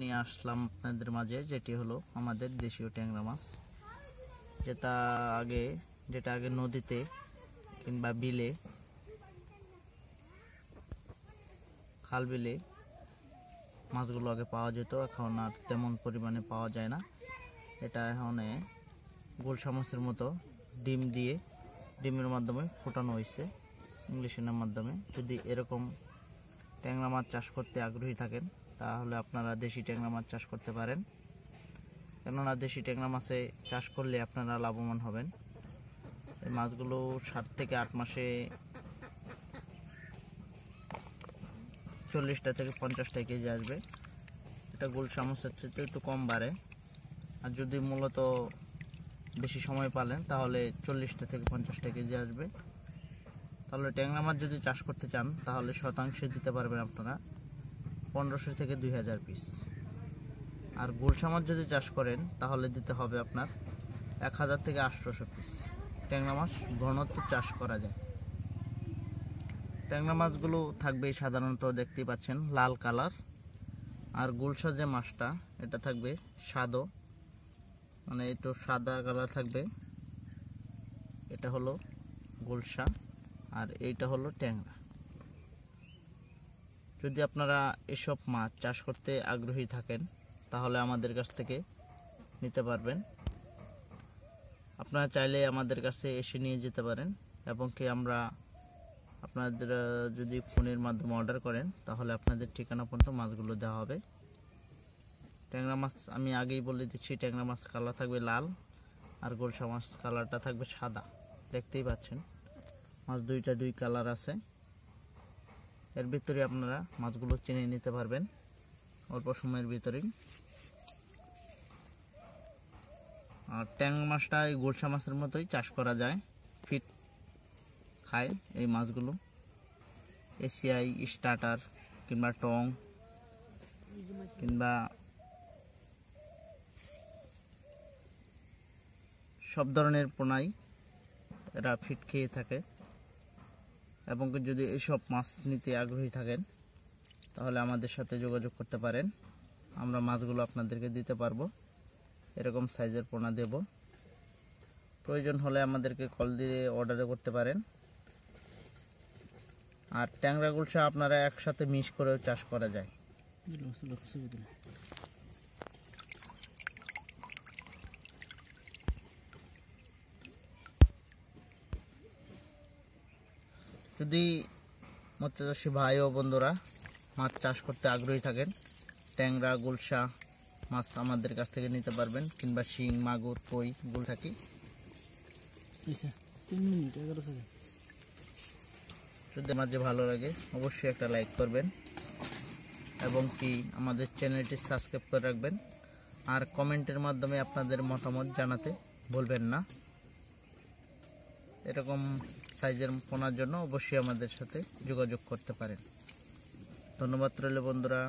নিয়ে আসলাম আপনাদের মাঝে, যেটি হলো আমাদের দেশীয় ট্যাংরা মাছ, যেটা আগে নদীতে কিংবা বিলে, খাল বিলে মাছগুলো আগে পাওয়া যেত। এখন আর তেমন পরিমাণে পাওয়া যায় না। এটা এখন গোলসা মাছের মতো ডিমের মাধ্যমে ফোটানো হয়েছে, ইংলিশের মাধ্যমে। যদি এরকম ট্যাংরা মাছ চাষ করতে আগ্রহী থাকেন তাহলে আপনারা দেশি ট্যাংরা মাছ চাষ করতে পারেন। কেননা দেশি ট্যাংরা মাছে চাষ করলে আপনারা লাভবান হবেন। এই মাছগুলো 7 থেকে 8 মাসে 40টা থেকে 50টা কেজি আসবে। এটা গোলসা মাছের চেয়ে একটু কম বাড়ে। আর যদি মূলত বেশি সময় পালেন তাহলে 40টা থেকে 50টা কেজি আসবে। তাহলে ট্যাংরা মাছ যদি চাষ করতে চান তাহলে শতাংশে দিতে পারবেন আপনারা 1500 থেকে 2000 পিস। আর গোলসা মাছ যদি চাষ করেন তাহলে দিতে হবে আপনার 1000 থেকে 800 পিস। ট্যাংরা মাছ ঘনত্ব চাষ করা যায়। ট্যাংরা মাছগুলো থাকবে সাধারণত দেখতেই পাচ্ছেন লাল কালার। আর গোলসা যে মাছটা এটা থাকবে সাদা, মানে একটু সাদা কালার থাকবে। এটা হলো গোলসা আর এইটা হলো ট্যাংরা। যদি আপনারা এসব মাছ চাষ করতে আগ্রহী থাকেন তাহলে আমাদের কাছ থেকে নিতে পারবেন। আপনারা চাইলে আমাদের কাছে এসে নিয়ে যেতে পারেন, এবং কি আমরা আপনাদের যদি ফোনের মাধ্যমে অর্ডার করেন তাহলে আপনাদের ঠিকানা পর্যন্ত মাছগুলো দেওয়া হবে। ট্যাংরা মাছ আমি আগেই বলে দিচ্ছি, ট্যাংরা মাছ কালার থাকবে লাল আর গোলসা মাছ কালারটা থাকবে সাদা। দেখতেই পাচ্ছেন মাছ দুই কালার আছে। এর ভিতরে আপনারা মাছগুলো চিনে নিতে পারবেন অল্প সময়ের ভিতরেই। আর ট্যাংরা মাছটা এই গোলসা মাছের মতোই চাষ করা যায়, ফিট খায় এই মাছগুলো। এশিয়াই, স্টার্টার কিংবা টং কিংবা সব ধরনের পোনাই এরা ফিট খেয়ে থাকে। এবং যদি এইসব মাছ নিতে আগ্রহী থাকেন তাহলে আমাদের সাথে যোগাযোগ করতে পারেন। আমরা মাছগুলো আপনাদেরকে দিতে পারবো, এরকম সাইজের পোনা দেব। প্রয়োজন হলে আমাদেরকে কল দিয়ে অর্ডারও করতে পারেন। আর ট্যাংরা গোলসা আপনারা একসাথে মিক্স করেও চাষ করা যায়। যদি মৎস্যচাষী ভাই ও বন্ধুরা মাছ চাষ করতে আগ্রহী থাকেন, ট্যাংরা গোলসা মাছ আমাদের কাছ থেকে নিতে পারবেন, কিংবা শিং, মাগুর, কই, গুল থাকি। যদি মাঝে ভালো লাগে অবশ্যই একটা লাইক করবেন, এবং কি আমাদের চ্যানেলটি সাবস্ক্রাইব করে রাখবেন। আর কমেন্টের মাধ্যমে আপনাদের মতামত জানাতে ভুলবেন না। এরকম সাইজের পোনার জন্য অবশ্যই আমাদের সাথে যোগাযোগ করতে পারেন। ধন্যবাদ রইল বন্ধুরা।